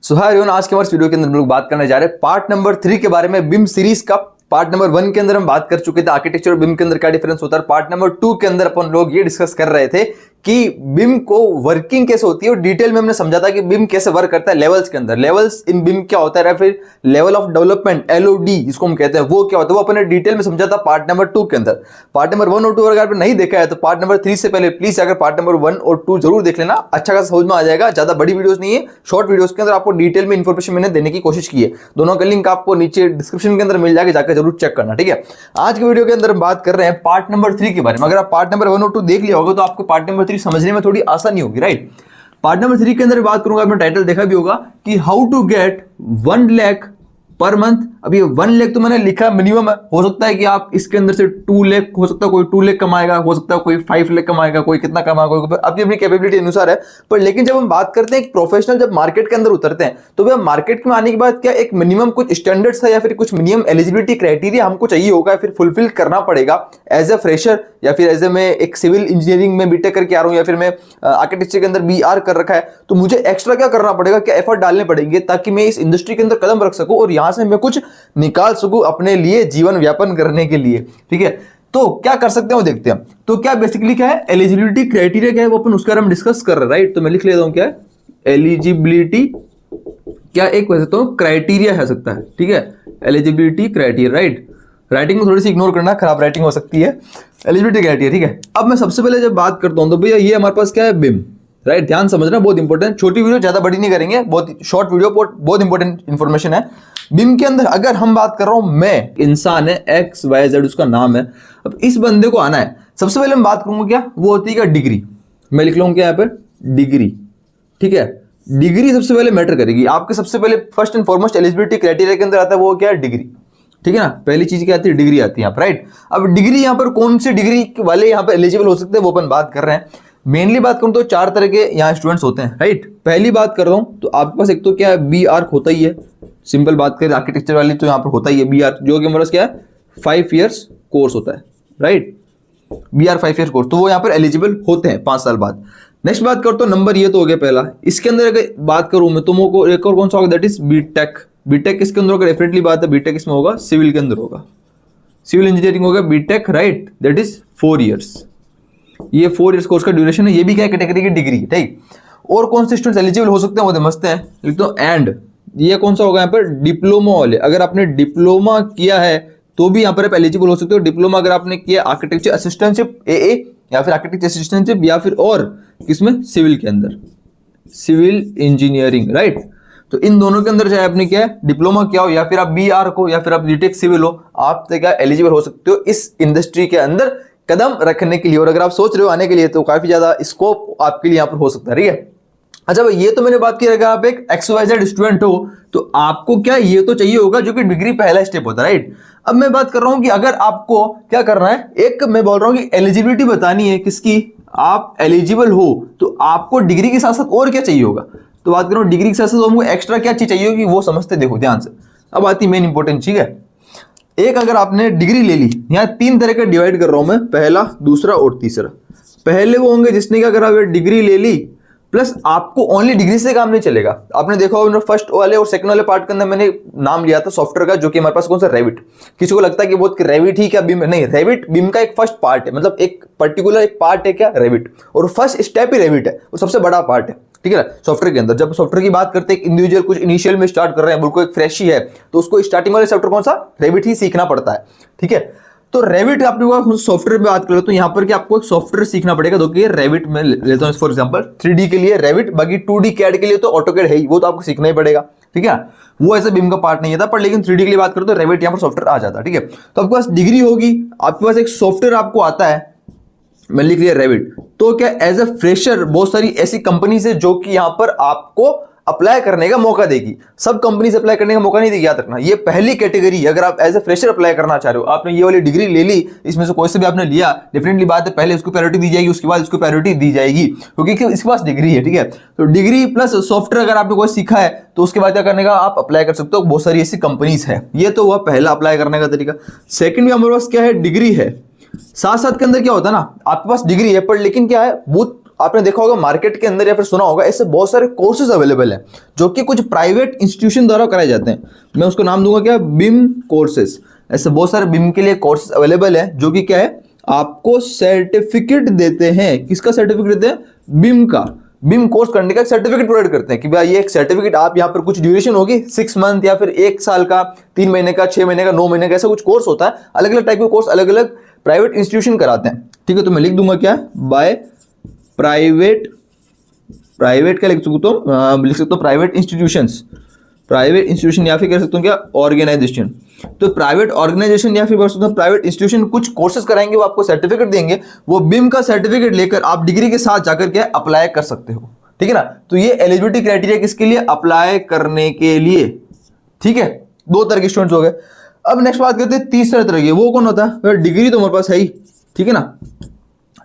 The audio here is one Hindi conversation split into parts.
सो हाय एवरीवन, आज के हमारे वीडियो के अंदर हम लोग बात करने जा रहे हैं पार्ट नंबर 3 के बारे में। बिम सीरीज का पार्ट नंबर 1 के अंदर हम बात कर चुके थे आर्किटेक्चर और बिम के अंदर क्या डिफरेंस होता है। पार्ट नंबर 2 के अंदर अपन लोग ये डिस्कस कर रहे थे कि बिम को वर्किंग कैसे होती है और डिटेल में हमने समझा था कि बिम कैसे वर्क करता है लेवल्स के अंदर। लेवल्स इन बिम क्या होता है, फिर लेवल ऑफ डेवलपमेंट LOD जिसको हम कहते हैं वो क्या होता है, वो अपने डिटेल में समझा था पार्ट नंबर 2 के अंदर। पार्ट नंबर 1 और 2 अगर आपने नहीं देखा है तो पार्ट नंबर 3 से पहले प्लीज अगर पार्ट नंबर 1 और 2 जरूर देख लेना, अच्छा खासा समझ में आ जाएगा। ज्यादा बड़ी वीडियोस नहीं है, शॉर्ट वीडियोस के अंदर आपको डिटेल में इंफॉर्मेशन मैंने देने की कोशिश की है। दोनों का लिंक आपको नीचे डिस्क्रिप्शन के अंदर मिल जाएगा, जाकर जरूर चेक करना, ठीक है। आज के वीडियो के अंदर हम बात कर रहे हैं पार्ट नंबर 3 के बारे में। अगर आप पार्ट नंबर 1 और 2 देख लिया होगा तो आपको पार्ट नंबर 3 समझने में थोड़ी आसानी होगी, राइट। पार्ट नंबर 3 के अंदर बात करूंगा, आपने टाइटल देखा भी होगा कि how to get 1 lakh per month. अब ये 1 लाख तो मैंने लिखा मिनिमम है, हो सकता है कि आप इसके अंदर से 2 लाख, हो सकता है कोई 2 लाख कमाएगा, हो सकता है कोई 5 लाख कमाएगा, कोई कितना कमाएगा, कोई अपनी अपनी कैपेबिलिटी अनुसार है। पर लेकिन जब हम बात करते हैं एक प्रोफेशनल जब मार्केट के अंदर उतरते हैं तो वह मार्केट में आने के बाद क्या एक मिनिमम कुछ स्टैंडर्ड्स है या फिर कुछ मिनिमम एलिजिबिलिटी क्राइटेरिया हमको चाहिए होगा या फिर फुलफिल करना पड़ेगा एज ए फ्रेशर, या फिर एज ए मैं एक सिविल इंजीनियरिंग में बीटेक करके आ रहा हूं या फिर मैं आर्किटेक्चर के अंदर BR कर रखा है, तो मुझे एक्स्ट्रा क्या करना पड़ेगा, क्या एफर्ट डालने पड़ेंगे ताकि मैं इस इंडस्ट्री के अंदर कदम रख सकूं और यहां से मैं कुछ निकाल सकूं अपने लिए जीवन व्यापन करने के लिए, ठीक है। तो क्या कर सकते हैं वो देखते हैं। तो क्या बेसिकली क्या है एलिजिबिलिटी क्राइटेरिया, क्या है वो अपन उसका हम डिस्कस कर रहे हैं, राइट। तो मैं लिख लेता हूं क्या है एलिजिबिलिटी, क्या एक वैसे तो क्राइटेरिया है सकता है, ठीक है। Eligibility criteria, right. राइटिंग में थोड़ी सी इग्नोर करना, खराब राइटिंग हो सकती है। एलिजिबिलिटी क्राइटेरिया, ठीक है। अब मैं सबसे पहले जब बात करता हूं तो भैया ये हमारे पास क्या है बिम, राइट। ध्यान समझना, बहुत इंपॉर्टेंट। छोटी वीडियो ज्यादा बड़ी नहीं करेंगे, बहुत शॉर्ट वीडियो, बहुत इंपॉर्टेंट इंफॉर्मेशन है। बिम के अंदर अगर हम बात कर रहा हूं, मैं इंसान है XYZ उसका नाम है। अब इस बंदे को आना है, सबसे पहले हम बात करूंगा क्या वो होती है क्या डिग्री। मैं लिख लूंगा क्या यहाँ पर डिग्री, ठीक है। डिग्री सबसे पहले मैटर करेगी आपके, सबसे पहले first and foremost eligibility criteria के अंदर आता है वो क्या है डिग्री, ठीक है ना। पहली चीज क्या आती है डिग्री आती है यहाँ पर, राइट। अब डिग्री यहाँ पर कौन सी डिग्री वाले यहाँ पर एलिजिबल हो सकते हैं वो अपन बात कर रहे हैं। मेनली बात करूं तो 4 तरह के यहाँ स्टूडेंट्स होते हैं, राइट। पहली बात कर रहा हूं तो आपके पास एक तो क्या है BR होता ही है, सिंपल बात करें आर्किटेक्चर वाली तो यहाँ पर होता ही है BR, जो कि हमारे पास क्या है 5 ईयर्स कोर्स होता है, राइट। BR 5 ईयर्स कोर्स, तो वो यहाँ पर एलिजिबल होते हैं 5 साल बाद। नेक्स्ट बात करता हूं नंबर, ये तो हो गया पहला। इसके अंदर अगर बात करूं मैं तुमको एक और कौन सा होगा, दैट इज बीटेक। बीटेक इसके अंदर होगा, डेफिनेटली बात है बीटेक इसमें होगा, सिविल के अंदर होगा, सिविल इंजीनियरिंग होगा BTech, right. That is 4 years, ये 4 ईयर्स कोर्स का ड्यूरेशन है। ये भी क्या कैटेगरी की डिग्री, ठीक। और कौन से स्टूडेंट्स एलिजिबल हो सकते हैं वो समझते हैं। लिखता हूं एंड, ये कौन सा होगा यहाँ पर डिप्लोमा वाले। अगर आपने डिप्लोमा किया है तो भी यहाँ पर आप एलिजिबल हो सकते हो। डिप्लोमा अगर आपने किया आर्किटेक्चर असिस्टेंटशिप AA या फिर आर्किटेक्चर असिस्टेंटशिप या फिर और किसमें सिविल के अंदर सिविल इंजीनियरिंग, राइट। तो इन दोनों के अंदर चाहे आपने क्या है डिप्लोमा किया हो या फिर आप BR को या फिर आप बीटेक सिविल हो, आप क्या एलिजिबल हो सकते हो इस इंडस्ट्री के अंदर कदम रखने के लिए। और अगर आप सोच रहे हो आने के लिए तो काफी ज्यादा स्कोप आपके लिए यहाँ पर हो सकता है, ठीक है। अच्छा भाई ये तो मैंने बात की, अगर आप एक XYZ स्टूडेंट हो तो आपको क्या ये तो चाहिए होगा जो कि डिग्री पहला स्टेप होता है, राइट। अब मैं बात कर रहा हूं कि अगर आपको क्या करना है, एक मैं बोल रहा हूं कि एलिजिबिलिटी बतानी है किसकी, आप एलिजिबल हो तो आपको डिग्री के साथ साथ और क्या चाहिए होगा। तो बात कर रहा हूं डिग्री के साथ साथ हमको एक्स्ट्रा क्या चीज चाहिए होगी वो समझते देखो ध्यान से। अब आती मेन इंपॉर्टेंट, ठीक है। एक अगर आपने डिग्री ले ली, यहाँ 3 तरह का डिवाइड कर रहा हूं मैं, पहला, दूसरा और तीसरा। पहले वो होंगे जिसने क्या करा डिग्री ले ली प्लस आपको ओनली डिग्री से काम नहीं चलेगा। आपने देखा होगा फर्स्ट वाले और सेकंड वाले पार्ट के अंदर मैंने नाम लिया था सॉफ्टवेयर का, जो कि हमारे पास कौन सा रेविट। किसी को लगता है कि बहुत रेविट ही क्या बिम है, नहीं, रेविट बिम का एक फर्स्ट पार्ट है, मतलब एक पर्टिकुलर एक पार्ट है क्या रेविट, और फर्स्ट स्टेप ही रेविट है, वो सबसे बड़ा पार्ट है, ठीक है ना। सॉफ्टवेयर के अंदर जब सॉफ्टवेयर की बात करते हैं इंडिविजुअल कुछ इनिशियल में स्टार्ट कर रहे हैं, बिल्कुल एक फ्रेश ही है, तो उसको स्टार्टिंग वाले सॉफ्टवेयर कौन सा रेविट ही सीखना पड़ता है, ठीक है। तो रेविट आपने सॉफ्टवेयर में बात करें तो यहाँ पर कि आपको एक सॉफ्टवेयर सीखना पड़ेगा, जो कि रेविट में लेता हूँ फॉर एग्जांपल 3D के लिए रेविट, बाकी 2D कैड के लिए तो ऑटोकैड है ही, वो तो आपको सीखना ही पड़ेगा, ठीक है। वो ऐसे बिम का पार्ट नहीं था, पर लेकिन 3D के लिए बात करें तो रेविट यहाँ पर सॉफ्टवेयर आ जाता है, ठीक है। तो आपके पास डिग्री होगी, आपके पास एक सॉफ्टवेयर आपको आता है, मैं लिख लिया रेविट। तो क्या एज ए फ्रेशर बहुत सारी ऐसी कंपनीज है जो कि यहाँ पर आपको अप्लाई करने का मौका देगी। सब कंपनी से अप्लाई करने का मौका नहीं देगी, याद रखना। ये पहली कैटेगरी, अगर आप एज ए फ्रेशर अप्लाई करना चाह रहे हो, आपने ये वाली डिग्री ले ली, इसमें से कोई से भी आपने लिया, डेफिनेटली बात है पहले उसको प्रायोरिटी दी जाएगी, उसके बाद उसको प्रायोरिटी दी जाएगी, क्योंकि इसके पास डिग्री है, ठीक है। तो डिग्री प्लस सॉफ्टवेयर अगर आपने कोई सीखा है तो उसके बाद क्या करने का आप अप्लाई कर सकते हो, बहुत सारी ऐसी कंपनीज है। ये तो हुआ पहला अप्लाई करने का तरीका। सेकंड भी हमारे पास क्या है डिग्री है, साथ साथ के अंदर क्या होता है ना, आपके पास डिग्री है पर लेकिन क्या है बहुत आपने देखा होगा मार्केट के अंदर या फिर सुना होगा ऐसे बहुत सारे कोर्सेज अवेलेबल हैं जो कि कुछ प्राइवेट इंस्टीट्यूशन द्वारा कराए जाते हैं। मैं उसको नाम दूंगा क्या, बिम कोर्सेज। ऐसे बहुत सारे बिम के लिए कोर्सेज अवेलेबल है जो कि क्या है, आपको सर्टिफिकेट देते हैं। किसका सर्टिफिकेट देते हैं, बिम का। बिम कोर्स करने का सर्टिफिकेट प्रोवाइड करते हैं कि भाई ये एक सर्टिफिकेट, आप यहाँ पर कुछ ड्यूरेशन होगी 6 मंथ या फिर 1 साल का, 3 महीने का, 6 महीने का, 9 महीने का, ऐसा कुछ कोर्स होता है। अलग अलग टाइप के कोर्स अलग अलग प्राइवेट इंस्टीट्यूशन कराते हैं, ठीक है। तो मैं लिख दूंगा क्या, बाय प्राइवेट, प्राइवेट क्या लिख सकता हूँ, लिख सकता हूँ प्राइवेट इंस्टीट्यूशंस, प्राइवेट इंस्टीट्यूशन या फिर कह सकता हूँ क्या, ऑर्गेनाइजेशन। तो प्राइवेट ऑर्गेनाइजेशन या फिर प्राइवेट इंस्टीट्यूशन कुछ कोर्सेज कराएंगे, वो आपको सर्टिफिकेट देंगे। वो बिम का सर्टिफिकेट लेकर आप डिग्री के साथ जाकर के अप्लाई कर सकते हो, ठीक है ना। तो ये एलिजिबिलिटी क्राइटेरिया किसके लिए, अप्लाई करने के लिए, ठीक है। 2 तरह के स्टूडेंट्स हो गए। अब नेक्स्ट बात करते हैं तीसरे तरह की, वो कौन होता है, डिग्री तो हमारे पास है ही, ठीक है ना,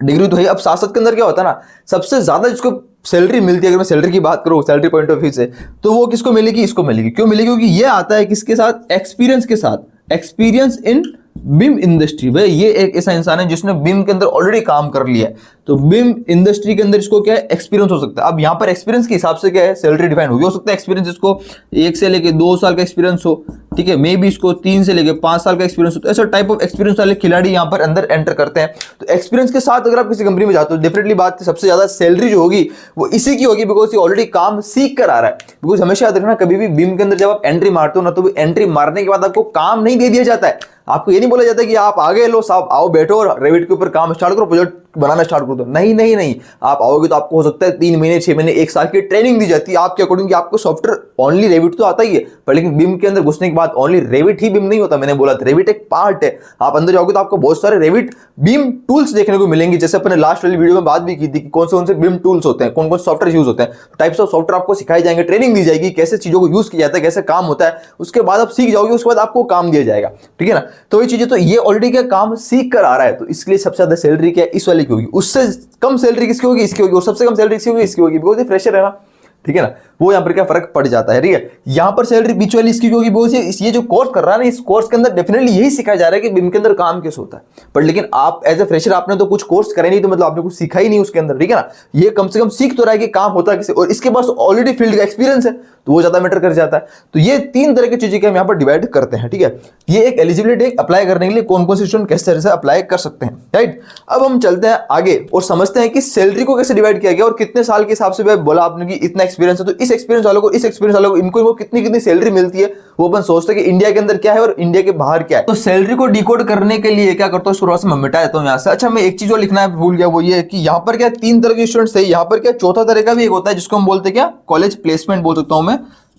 डिग्री तो है। अब साथ साथ के अंदर क्या होता है ना, सबसे ज्यादा जिसको सैलरी मिलती है, अगर मैं सैलरी की बात करूं सैलरी पॉइंट ऑफ व्यू से, तो वो किसको मिलेगी, इसको मिलेगी। क्यों मिलेगी, क्योंकि ये आता है किसके साथ, एक्सपीरियंस के साथ, एक्सपीरियंस इन बिम इंडस्ट्री। भाई ये एक ऐसा इंसान है जिसने बिम के अंदर ऑलरेडी काम कर लिया है, तो बिम इंडस्ट्री के अंदर इसको क्या है, एक्सपीरियंस हो सकता है। अब यहाँ पर एक्सपीरियंस के हिसाब से क्या है, सैलरी डिफाइन होगी। हो सकता है एक्सपीरियंस इसको 1 से लेके 2 साल का एक्सपीरियंस हो, ठीक है, मे बी इसको 3 से लेके 5 साल का एक्सपीरियंस हो। तो ऐसा टाइप ऑफ एक्सपीरियंस वाले खिलाड़ी यहाँ पर अंदर एंटर करते हैं। तो एक्सपीरियंस के साथ अगर आप किसी कंपनी में जाते हो, डेफिनेटली बात सबसे ज्यादा सैलरी जो होगी वो इसी की होगी, बिकॉज ये ऑलरेडी काम सीख कर आ रहा है। बिकॉज हमेशा याद रखना, कभी भी बिम के अंदर जब आप एंट्री मारते हो ना, तो एंट्री मारने के बाद आपको काम नहीं दे दिया जाता है। आपको ये नहीं बोला जाता कि आप आगे लो साहब, आओ बैठो और रेविट के ऊपर काम स्टार्ट करो, प्रोजेक्ट बनाना स्टार्ट कर दो। नहीं नहीं नहीं, आप आओगे तो आपको हो सकता है 3 महीने, 6 महीने, 1 साल की ट्रेनिंग दी जाती है आपके अकॉर्डिंग कि आपको सॉफ्टवेयर ओनली रेविट तो आता ही है, पर लेकिन बिम के अंदर घुसने के बाद ओनली रेविट ही बिम नहीं होता। मैंने बोला रेविट एक पार्ट है। आप अंदर जाओगे तो आपको बहुत सारे रेविट बिम टूल्स देखने को मिलेंगे, जैसे अपने लास्ट वाली वीडियो में बात भी की थी कि कौन से बिम टूल्स होते हैं, कौन कौन सॉफ्टवेयर यूज होते हैं, टाइप्स ऑफ सॉफ्टवेयर आपको सिखाए जाएंगे, ट्रेनिंग दी जाएगी, कैसे चीजों को यूज किया जाता है, कैसे काम होता है। उसके बाद आप सीख जाओगे, उसके बाद आपको काम दिया जाएगा, ठीक है ना। तो ये चीजें, तो ये ऑलरेडी क्या काम सीख कर आ रहा है, तो इसके लिए सबसे ज्यादा सैलरी क्या है, इस वाले की होगी। उससे कम सैलरी किसकी होगी, इसकी होगी। और सबसे कम सैलरी किसकी होगी, इसकी होगी, बिकॉज ये फ्रेशर है ना, ठीक है ना। वो यहाँ पर क्या फर्क पड़ जाता है, ठीक है। यहाँ पर सैलरी बीच वाली इसकी होगी, बिकॉज ये जो कोर्स कर रहा है ना, इस कोर्स के अंदर डेफिनेटली यही सिखाया जा रहा है कि बिम के अंदर काम कैसे होता है। पर लेकिन आप एज ए फ्रेशर आपने तो कुछ कोर्स करे नहीं, तो मतलब आपने कुछ सीखा ही नहीं उसके अंदर, ठीक है ना। ये कम से कम सीख तो रहा है कि काम होता है कैसे, और इसके पास ऑलरेडी फील्ड का एक्सपीरियंस है, तो वो ज्यादा मैटर कर जाता है। तो ये 3 तरह की चीजें हम यहाँ पर डिवाइड करते हैं, ठीक है। ये एक एलिजिबिलिटी अप्लाई करने के लिए कौन कौन से स्टूडेंट किस तरह से अप्लाई कर सकते हैं, राइट। अब हम चलते हैं आगे और समझते हैं कि सैलरी को कैसे डिवाइड किया गया और कितने साल के हिसाब से बोला आपने कि इतना एक्सपीरियंस है, तो इस एक्सपीरियंस वालों को, इस एक्सपीरियंस वालों को, इनको कितनी कितनी सैलरी मिलती है, वो अपन सोचते हैं कि इंडिया के अंदर क्या है और इंडिया के बाहर क्या है। तो सैलरी को डिकोड करने के लिए क्या करता हूँ, शुरुआत से मैं मिटा देता हूँ यहाँ से। अच्छा, मैं एक चीज जो लिखना है भूल गया, वो ये है कि यहाँ पर क्या 3 तरह के स्टूडेंट्स थे, यहाँ पर क्या चौथा तरह का भी एक होता है जिसको हम बोलते हैं क्या, कॉलेज प्लेसमेंट बोल सकता हूँ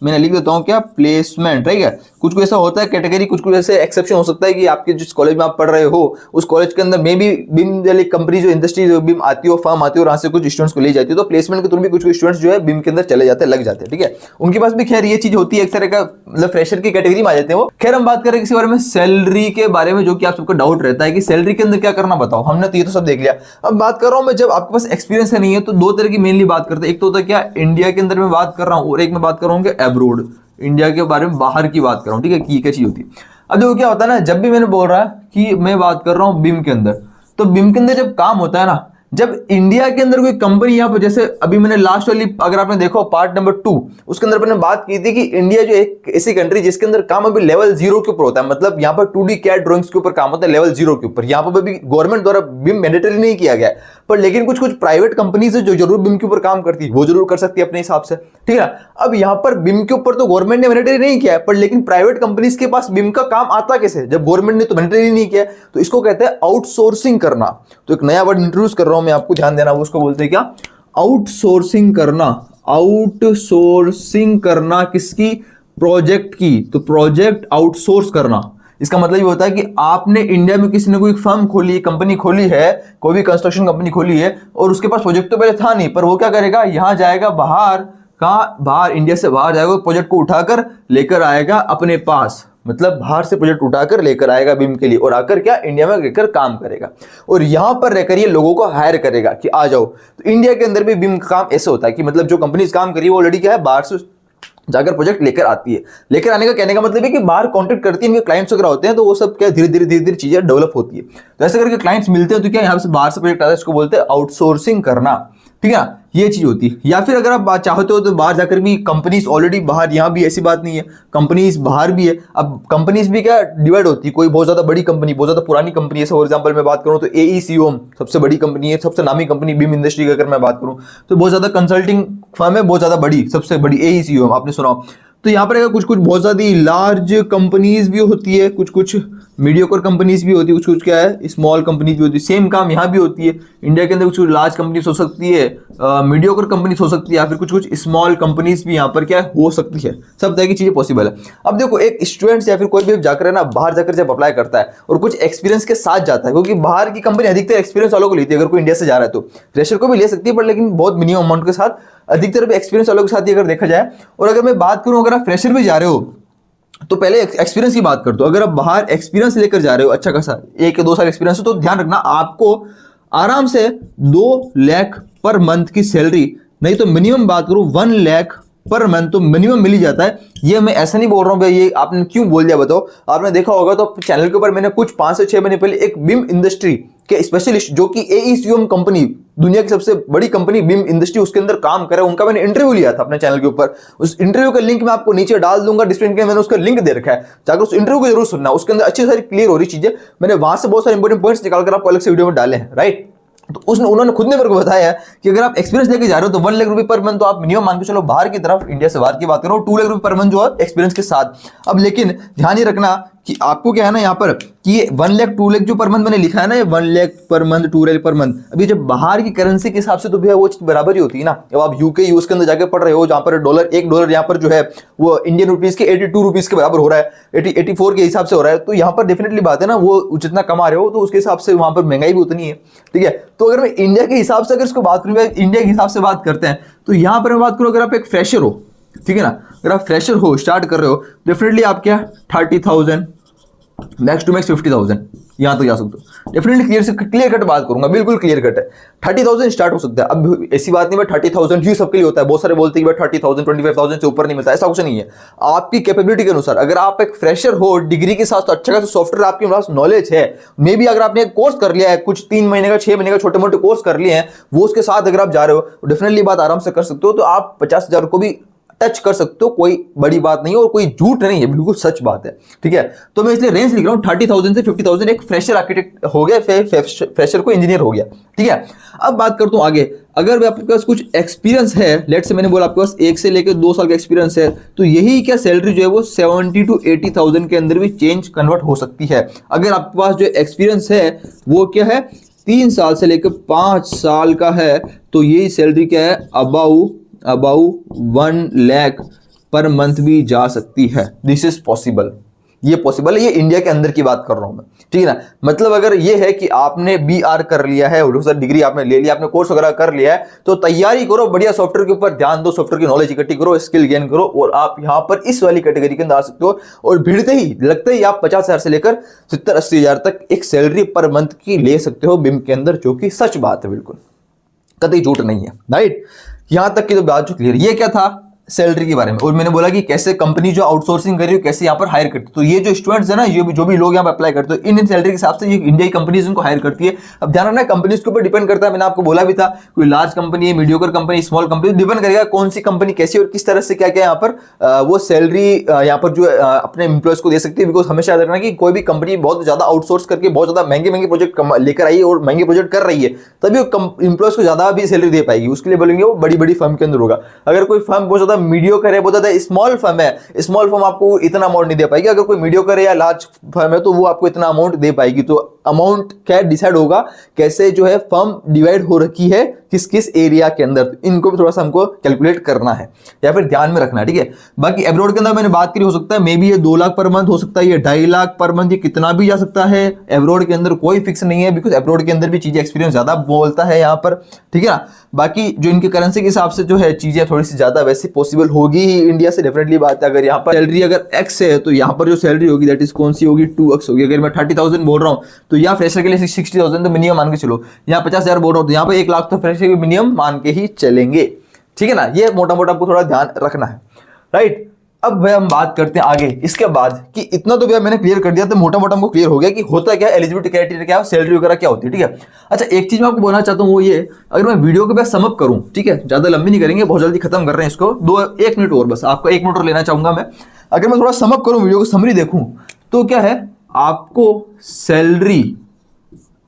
मैंने लिख देता हूँ क्या, प्लेसमेंट, ठीक है। कुछ कुछ ऐसा होता है कैटेगरी, कुछ कुछ ऐसे एक्सेप्शन हो सकता है कि आपके जिस कॉलेज में आप पढ़ रहे हो उस कॉलेज के अंदर मे बी बिम वाली कंपनी जो इंडस्ट्री जो बिम आती हो, फर्म आती हो, और वहां से कुछ स्टूडेंट्स को ले जाती है, तो प्लेसमेंट के थ्रू भी कुछ स्टूडेंट्स जो है बिम के अंदर चले जाते हैं, लग जाते हैं, ठीक है। उनके पास भी खैर ये चीज होती है, एक तरह का मतलब फ्रेशर की कैटेगरी में आ जाते हैं वो। खैर हम बात करें किसी बारे में सैलरी के बारे में, जो कि आप सबको डाउट रहता है कि सैलरी के अंदर क्या करना, बताओ। हमने तो ये तो सब देख लिया। अब बात कर रहा हूं मैं, जब आपके पास एक्सपीरियंस नहीं है तो 2 तरह की मेनली बात करते हैं। एक तो होता है क्या, इंडिया के अंदर मैं बात कर रहा हूं, और एक मैं बात कर रहा हूँ कि अब्रोड, इंडिया के बारे में बाहर की बात कर रहा हूं, ठीक है, कि क्या चीज होती है। अब देखो क्या होता है ना, जब भी मैंने बोल रहा है कि मैं बात कर रहा हूं बिम के अंदर, तो बिम के अंदर जब काम होता है ना, जब इंडिया के अंदर कोई कंपनी यहाँ पर, जैसे अभी मैंने लास्ट वाली अगर आपने देखो पार्ट नंबर 2, उसके अंदर मैंने बात की थी कि इंडिया जो एक ऐसी कंट्री जिसके अंदर काम अभी लेवल 0 के ऊपर होता है, मतलब यहाँ पर 2D कैड ड्राइंग्स के ऊपर काम होता है लेवल 0 के ऊपर। यहाँ पर भी गवर्नमेंट द्वारा बिम मैंडेटरी नहीं किया गया है, पर लेकिन कुछ कुछ प्राइवेट कंपनीज है जो जरूर बिम के ऊपर काम करती है, वो जरूर कर सकती है अपने हिसाब से, ठीक है। अब यहाँ पर बिम के ऊपर तो गवर्नमेंट ने मैंडेटरी नहीं किया है, पर लेकिन प्राइवेट कंपनीज के पास बिम का काम आता कैसे, जब गवर्नमेंट ने तो मैंडेटरी नहीं किया, तो इसको कहते हैं आउटसोर्सिंग करना। तो एक नया वर्ड इंट्रोड्यूस कर रहा हूं मैं, आपको ध्यान देना, उसको बोलते हैं क्या, आउटसोर्सिंग करना। आउटसोर्सिंग करना किसकी, प्रोजेक्ट की। तो प्रोजेक्ट आउटसोर्स करना, इसका मतलब ये होता है कि आपने इंडिया में किसी ने कोई फर्म खोली, कंपनी खोली है, कोई भी कंस्ट्रक्शन कंपनी खोली है, और उसके पास प्रोजेक्ट तो पहले था नहीं, पर वो क्या करेगा, यहां जाएगा बाहर, कहां, बाहर, इंडिया से बाहर जाएगा, प्रोजेक्ट को उठाकर लेकर आएगा अपने पास, मतलब बाहर से प्रोजेक्ट उठाकर लेकर आएगा बिम के लिए, और आकर क्या इंडिया में रहकर काम करेगा, और यहां पर रहकर ये लोगों को हायर करेगा कि आ जाओ। तो इंडिया के अंदर भी बिम का काम ऐसे होता है कि मतलब जो कंपनी काम करी है वो ऑलरेडी क्या है, बाहर से जाकर प्रोजेक्ट लेकर आती है। लेकर आने का कहने का मतलब है कि बाहर कॉन्टेक्ट करती है, इनके क्लाइंट्स वगैरह होते हैं, तो वो सब क्या धीरे धीरे चीजें डेवलप होती है। तो ऐसे करके क्लाइंट्स मिलते हैं, तो क्या यहाँ से बाहर से प्रोजेक्ट आता है, इसको बोलते हैं आउटसोर्सिंग करना, ठीक है ना, ये चीज होती है। या फिर अगर आप बात चाहते हो तो बाहर जाकर भी कंपनीज ऑलरेडी बाहर, यहाँ भी ऐसी बात नहीं है, कंपनीज बाहर भी है। अब कंपनीज भी क्या डिवाइड होती है, कोई बहुत ज्यादा बड़ी कंपनी, बहुत ज्यादा पुरानी कंपनी है। फॉर एग्जांपल मैं बात करूँ तो AECOM सबसे बड़ी कंपनी है, सबसे नामी कंपनी बीम इंडस्ट्री की अगर मैं बात करूँ तो बहुत ज्यादा कंसल्टिंग फर्म है, बहुत ज्यादा बड़ी, सबसे बड़ी AECOM आपने सुना हो। तो यहाँ पर कुछ कुछ बहुत ज़्यादा लार्ज कंपनीज भी होती है, कुछ कुछ मीडियोकर कंपनीज भी होती है, कुछ कुछ क्या है स्मॉल कंपनीज भी होती है। सेम काम यहाँ भी होती है। इंडिया के अंदर कुछ लार्ज कंपनीज हो सकती है, मीडियोकर कंपनीज हो सकती है, या फिर कुछ कुछ स्मॉल कंपनीज भी यहाँ पर क्या हो सकती है। सब तरह की चीज़ें पॉसिबल है। अब देखो एक स्टूडेंट या फिर कोई भी जाकर है ना, बाहर जाकर जब अप्लाई करता है और कुछ एक्सपीरियंस के साथ जाता है, क्योंकि बाहर की कंपनी अधिकतर एक्सपीरियंस वालों को लेती है। अगर कोई इंडिया से जा रहा है तो फ्रेशर को भी ले सकती है, बट लेकिन बहुत मिनिमम अमाउंट के साथ, अधिकतर भी एक्सपीरियंस वालों के साथ ही अगर देखा जाए। और अगर मैं बात करूं, अगर आप फ्रेशर भी जा रहे हो तो पहले एक्सपीरियंस की बात कर दो। अगर आप बाहर एक्सपीरियंस लेकर जा रहे हो अच्छा खासा, 1 या 2 साल एक्सपीरियंस हो, तो ध्यान रखना आपको आराम से 2 लाख पर मंथ की सैलरी, नहीं तो मिनिमम बात करूं 1 लाख पर मंथ तो मिनिमम मिल ही जाता है। ये मैं ऐसा नहीं बोल रहा हूं भाई, ये आपने क्यों बोल दिया बताओ। आपने देखा होगा तो चैनल के ऊपर मैंने कुछ 5 से 6 महीने पहले एक बीम इंडस्ट्री के स्पेशलिस्ट, जो कि AECOM कंपनी, दुनिया की सबसे बड़ी कंपनी बीम इंडस्ट्री, उसके अंदर काम करे, उनका मैंने इंटरव्यू लिया था अपने चैनल के ऊपर। उस इंटरव्यू का लिंक मैं आपको नीचे डाल दूंगा डिस्क्रिप्शन में, मैंने उसका लिंक दे रखा है, जाकर उस इंटरव्यू को जरूर सुनना। उसके अंदर अच्छी सारी क्लियर हो रही चीजें, मैंने वहां से बहुत सारे इंपॉर्टेंट पॉइंट्स निकालकर आपको अलग से वीडियो में डाले हैं, राइट। तो उन्होंने खुद ने मेरे को बताया कि अगर आप एक्सपीरियंस लेके जा रहे हो तो 1 लाख रुपए पर मंथ तो आप मिनिमम मान के चलो। बाहर की तरफ, इंडिया से बाहर की बात करो, 2 लाख रुपए पर मंथ जो है एक्सपीरियंस के साथ। अब लेकिन ध्यान ही रखना कि आपको क्या है ना यहाँ पर कि 1 लाख 2 लाख जो पर मंथ मैंने लिखा है ना, ये 1 lakh per month 2 lakh per month, अभी जब बाहर की करेंसी के हिसाब से तो भैया वो चीज बराबर ही होती है ना। जब आप यूके यूएस के अंदर जाके पढ़ रहे हो, जहां पर $1 यहाँ पर जो है वो इंडियन रुपीज के 82 रुपीज के बराबर हो रहा है, 84 के हिसाब से हो रहा है, तो यहाँ पर डेफिनेटली बात है ना, वो जितना कमा रहे हो तो उसके हिसाब से वहां पर महंगाई भी उतनी है, ठीक है। तो अगर मैं इंडिया के हिसाब से अगर इसको बात करूँ, इंडिया के हिसाब से बात करते हैं, तो यहाँ पर मैं बात करूँ, अगर आप एक फ्रेशर हो, ठीक है ना, अगर आप फ्रेशर हो, स्टार्ट कर रहे हो, डेफिनेटली आप क्या 30,000 मैक्स टू मैक्स 50,000 यहां तक जा सकते हो। डेफिनेटली क्लियर कट बात करूंगा, बिल्कुल क्लियर कट है। 30,000 स्टार्ट हो सकता है। अब ऐसी बात नहीं है 30,000 ही सबके लिए होता है। बहुत सारे बोलते हैं 30,000 25,000 से ऊपर नहीं मिलता, ऐसा कुछ नहीं है। आपकी कैपेबिलिटी के अनुसार, अगर आप एक फ्रेशर हो डिग्री के साथ, तो अच्छा खासा सॉफ्टवेयर आपके पास नॉलेज है, मे बी अगर आपने एक कोर्स कर लिया है, कुछ 3 महीने का 6 महीने का छोटे मोटे कोर्स कर लिए हैं, वो उसके साथ अगर आप जा रहे हो, डेफिनेटली बात आराम से कर सकते हो। तो आप 50,000 को भी टच कर सकते हो, कोई बड़ी बात नहीं है और कोई झूठ नहीं है, बिल्कुल सच बात है, ठीक है। तो मैं इसलिए रेंज लिख रहा हूं 30,000 से 50,000। एक फ्रेशर आर्किटेक्ट हो गया, फ्रेशर को इंजीनियर हो गया, ठीक है। अब बात करता हूं आगे, अगर आपके पास कुछ एक्सपीरियंस है, लेट से मैंने बोला आपके पास 1 से लेकर 2 साल का एक्सपीरियंस है, तो यही क्या सैलरी जो है वो 70 to 80,000 के अंदर भी चेंज कन्वर्ट हो सकती है। अगर आपके पास जो एक्सपीरियंस है वो क्या है 3 साल से लेकर 5 साल का है, तो यही सैलरी क्या है अबाउ 1 लाख पर मंथ भी जा सकती है। दिस इज पॉसिबल, ये पॉसिबल है। ये इंडिया के अंदर की बात कर रहा हूं मैं, ठीक है ना। मतलब अगर ये है कि आपने BR कर लिया है, डिग्री आपने ले लिया, आपने कोर्स वगैरह कर लिया है, तो तैयारी करो, बढ़िया सॉफ्टवेयर के ऊपर ध्यान दो, सॉफ्टवेयर की नॉलेज इकट्ठी करो, स्किल गेन करो, और आप यहां पर इस वाली कैटेगरी के अंदर आ सकते हो। और भिड़ते ही लगते ही आप 50,000 से लेकर 70-80,000 तक एक सैलरी पर मंथ की ले सकते हो बिम के अंदर, जो कि सच बात है, बिल्कुल कतई झूठ नहीं है, राइट। यहां तक की तो बात जो क्लियर। ये क्या था सैलरी के बारे में, और मैंने बोला कि कैसे कंपनी जो आउटसोर्सिंग कर रही है कैसे यहाँ पर हायर करती है। तो ये जो स्टूडेंट्स है ना, ये जो भी लोग यहाँ पर अप्लाई करते हैं, इन सैलरी के हिसाब से ये इंडिया की कंपनीज उनको हायर करती है। अब ध्यान रखना कंपनीज के ऊपर डिपेंड करता है, मैंने आपको बोला भी था, कोई लार्ज कंपनी है, mediocre company, small company, depend करेगा कौन सी कंपनी कैसी और किस तरह से क्या क्या यहाँ पर वो सैलरी यहाँ पर जो अपने एम्प्लॉयज को दे सकती है। बिकॉज हमेशा याद रखना कि कोई भी कंपनी बहुत ज्यादा आउटसोर्स करके बहुत ज्यादा महंगे महंगे प्रोजेक्ट लेकर आई है और महंगे प्रोजेक्ट कर रही है, तभी वो एम्प्लॉयज को ज्यादा भी सैलरी दे पाएगी। उसके लिए बोलेंगे वो बड़ी बड़ी फर्म के अंदर होगा। अगर कोई फर्म बहुत ज्यादा मीडियोकर है, बहुत ज्यादा स्मॉल फर्म है, स्मॉल फर्म आपको इतना अमाउंट नहीं दे पाएगी। अगर कोई मीडियोकर है या लार्ज फर्म है तो वो आपको इतना अमाउंट दे पाएगी। तो अमाउंट क्या डिसाइड होगा, कैसे जो है फर्म डिवाइड हो रखी है किस किस एरिया के अंदर, तो इनको भी थोड़ा सा हमको कैलकुलेट करना है या फिर ध्यान में रखना है, ठीक है। बाकी एब्रॉड के अंदर मैंने बात करी, हो सकता है मे बी ये 2 लाख पर मंथ हो सकता है, ये 2.5 लाख पर मंथ, ये कितना भी जा सकता है। एब्रॉड के अंदर कोई फिक्स नहीं है, बिकॉज एब्रॉड के अंदर भी चीजें एक्सपीरियंस ज्यादा बोलता है यहाँ पर, ठीक है ना। बाकी जो इनके करेंसी के हिसाब से जो है चीजें थोड़ी सी ज्यादा वैसे पॉसिबल होगी ही इंडिया से, डेफिनेटली बात है। अगर यहाँ पर सैलरी अगर X है तो यहाँ पर जो सैलरी होगी दैट इज कौन सी होगी 2x होगी। अगर मैं 30,000 बोल रहा हूँ तो यहाँ फ्रेशर के लिए 60,000 तो मिनिमम मान के चलो, यहाँ 50,000 बोल रहा हूँ तो यहाँ पे 1 लाख तो फ्रेशर के मिनिमम मान के ही चलेंगे, ठीक है ना। ये मोटा मोटा आपको थोड़ा ध्यान रखना है, राइट। अब भैया हम बात करते हैं आगे इसके बाद कि इतना तो भैया मैंने क्लियर कर दिया, तो मोटा मोटा हमको क्लियर हो गया कि होता क्या है, एलिजिबिलिटी क्राइटेरिया क्या है, सैलरी वगैरह क्या होती है, ठीक है। अच्छा एक चीज मैं आपको बोलना चाहता हूँ वो ये, अगर मैं वीडियो को भैया समअप करूँ, ठीक है, ज्यादा लंबी नहीं करेंगे, बहुत जल्दी खत्म कर रहे हैं इसको, 1 मिनट और बस, आपका 1 मिनट और लेना चाहूंगा मैं। अगर मैं थोड़ा समअप करूँ, वीडियो को समरी देखूँ, तो क्या है, आपको सैलरी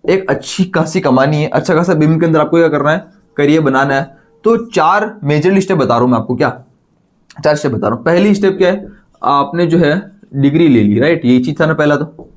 एक अच्छी खासी कमानी है, अच्छा खासा बिम के अंदर आपको क्या करना है, करियर बनाना है। तो 4 मेजरली स्टेप बता रहा हूं मैं आपको, क्या 4 स्टेप बता रहा हूं। पहली स्टेप क्या है, आपने जो है डिग्री ले ली, राइट, यही चीज था ना पहला, तो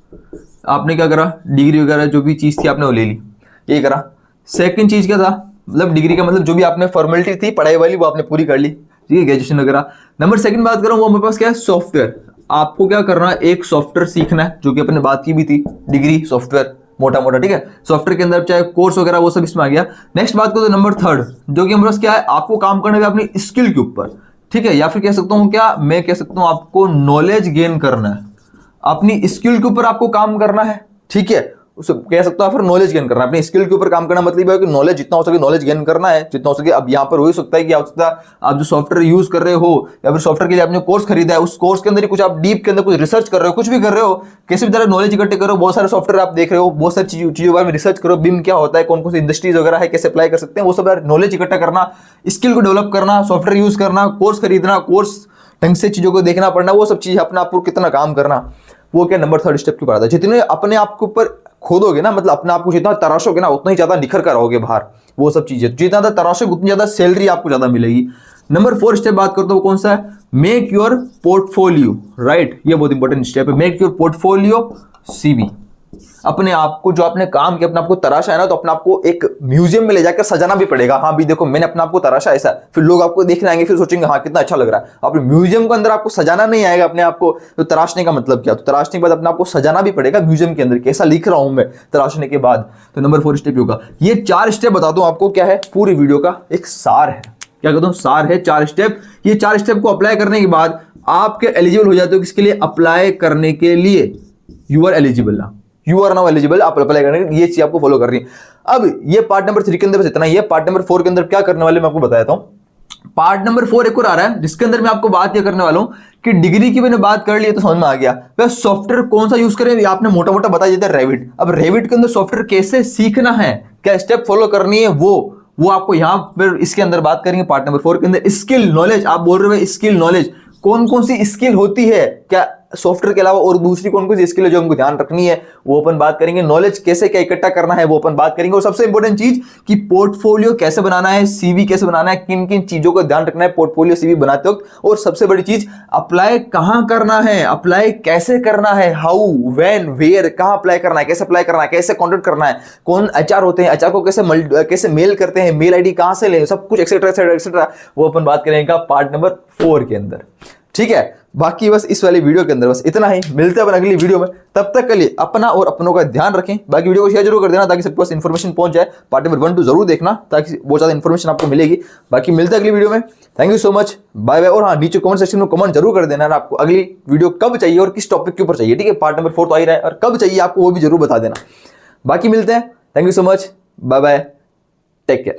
आपने क्या करा, डिग्री वगैरह जो भी चीज थी आपने वो ले ली, ये करा। सेकंड चीज क्या था, मतलब डिग्री का मतलब जो भी आपने फॉर्मेलिटी थी पढ़ाई वाली वो आपने पूरी कर ली, ठीक है, ग्रेजुएशन वगैरह। नंबर सेकंड बात कर रहा हूँ, वो हमारे पास क्या है, सॉफ्टवेयर। आपको क्या करना है, एक सॉफ्टवेयर सीखना है, जो कि अपने बात की भी थी, डिग्री सॉफ्टवेयर मोटा मोटा, ठीक है। सॉफ्टवेयर के अंदर चाहे कोर्स वगैरह वो सब इसमें आ गया। नेक्स्ट बात करो तो नंबर थर्ड, जो कि हमारे पास क्या है, आपको काम करना है अपनी स्किल के ऊपर, ठीक है, या फिर कह सकता हूँ क्या, मैं कह सकता हूँ आपको नॉलेज गेन करना है, अपनी स्किल के ऊपर आपको काम करना है, ठीक है, उसे कह सकता हूँ फिर नॉलेज गेन करना है, अपनी स्किल के ऊपर काम करना, मतलब है कि नॉलेज जितना हो सके नॉलेज गेन करना है, जितना हो सके। अब यहाँ पर हो ही सकता है कि आप जो सॉफ्टवेयर यूज कर रहे हो या फिर सॉफ्टवेयर के लिए आपने कोर्स खरीदा है, उस कोर्स के अंदर ही कुछ आप डीप के अंदर कुछ रिसर्च कर रहे हो, कुछ भी कर रहे हो, किसी भी तरह नॉलेज इकट्ठे करो, बहुत सारे सॉफ्टवेयर आप देख रहे हो, बहुत सारी चीजों के बारे में रिसर्च करो, बिम क्या होता है, कौन कौन सी इंडस्ट्रीज वगैरह है, कैसे अप्लाई कर सकते हैं, वो सब नॉलेज इकट्ठा करना, स्किल को डेवलप करना, सॉफ्टवेयर यूज करना, कोर्स खरीदना, कोर्स ढंग से चीजों को देखना पड़ना, वो सब चीज अपने आप को कितना काम करना, वो क्या नंबर थर्ड स्टेप की बात है। जितने अपने आप के ऊपर खोदोगे ना, मतलब अपने आप को जितना तराशोगे ना, उतना ही ज्यादा निखर कर रहोगे बाहर, वो सब चीजें जितना ज्यादा तराशोगे उतनी ज्यादा सैलरी आपको ज्यादा मिलेगी। नंबर 4 स्टेप बात करते हो, कौन सा है, मेक योर पोर्टफोलियो, राइट, ये बहुत इंपॉर्टेंट स्टेप है, मेक योर पोर्टफोलियो सीवी। अपने आप को जो आपने काम किया, अपने आप को तराशा है ना, तो अपने आप को एक म्यूजियम में ले जाकर सजाना भी पड़ेगा। हाँ भी देखो मैंने अपने आप को तराशा ऐसा, फिर लोग आपको देखने आएंगे, फिर सोचेंगे हाँ कितना अच्छा लग रहा है। अपने म्यूजियम के अंदर आपको सजाना नहीं आएगा अपने आप को, तो तराशने का मतलब क्या, तो तराशने के बाद अपने आप को सजाना भी पड़ेगा म्यूजियम के अंदर, कैसा लिख रहा हूं मैं तराशने के बाद। तो नंबर 4 स्टेप होगा। ये 4 स्टेप बता दूं आपको क्या है, पूरी वीडियो का एक सार है, क्या कहता हूं, सार है 4 स्टेप। ये 4 स्टेप को अप्लाई करने के बाद आपके एलिजिबल हो जाते हो किसके लिए, अप्लाई करने के लिए, यू आर एलिजिबल ना, यू आर नाउ एलिजिबल, आप अप्लाई करने के, ये चीज आपको फॉलो करनी है। अब ये पार्ट नंबर 3 के अंदर बस इतना ही है। पार्ट नंबर 4 के अंदर क्या करने वाले मैं आपको बताता हूं। पार्ट नंबर 4 एक और आ रहा है, जिसके अंदर मैं आपको बात ये करने वाला हूं कि डिग्री की मैंने बात कर ली तो समझ में आ गया, वह सॉफ्टवेयर कौन सा यूज करें, आपने मोटा मोटा बता दिया था, रेविट। अब रेविट के अंदर सॉफ्टवेयर कैसे सीखना है, क्या स्टेप फॉलो करनी है, वो आपको यहां पर इसके अंदर बात करेंगे पार्ट नंबर 4 के अंदर। स्किल नॉलेज, आप बोल रहे हो स्किल नॉलेज, कौन कौन सी स्किल होती है, क्या सॉफ्टवेयर के अलावा और दूसरी कौन कौन सी स्किल है जो हमको ध्यान रखनी है, वो अपन बात करेंगे। नॉलेज कैसे क्या इकट्ठा करना है वो अपन बात करेंगे। और सबसे इंपॉर्टेंट चीज कि पोर्टफोलियो कैसे बनाना है, सीवी कैसे बनाना है, किन किन चीजों का ध्यान रखना है पोर्टफोलियो सीवी बनाते वक्त। और सबसे बड़ी चीज, अप्लाई कहां करना है, अप्लाई कैसे करना है, हाउ, व्हेन, वेयर, कहां अप्लाई करना है, कैसे अप्लाई करना है, कैसे कॉन्टेक्ट करना है, कौन एचआर होते हैं, एचआर को कैसे मेल करते हैं, मेल आईडी कहां से लें, सब कुछ एक्सेट्रा एक्सेट्रा एक्सेट्रा, वो अपन बात करेंगे पार्ट नंबर 4 के अंदर, ठीक है। बाकी बस इस वाली वीडियो के अंदर बस इतना ही, मिलते हैं अपन अगली वीडियो में। तब तक के लिए अपना और अपनों का ध्यान रखें। बाकी वीडियो को शेयर जरूर कर देना ताकि सबके पास इन्फॉर्मेशन पहुंच जाए। पार्ट नंबर 1 2 जरूर देखना ताकि बहुत ज्यादा इन्फॉर्मेशन आपको मिलेगी। बाकी मिलते हैं अगली वीडियो में। Thank you so much, bye bye. और हाँ, नीचे कमेंट सेक्शन में कमेंट जरूर कर देना आपको अगली वीडियो कब चाहिए और किस टॉपिक के ऊपर चाहिए, ठीक है। पार्ट नंबर 4 तो आ ही रहा है, और कब चाहिए आपको वो भी जरूर बता देना। बाकी मिलते हैं, thank you so much, bye bye, take care.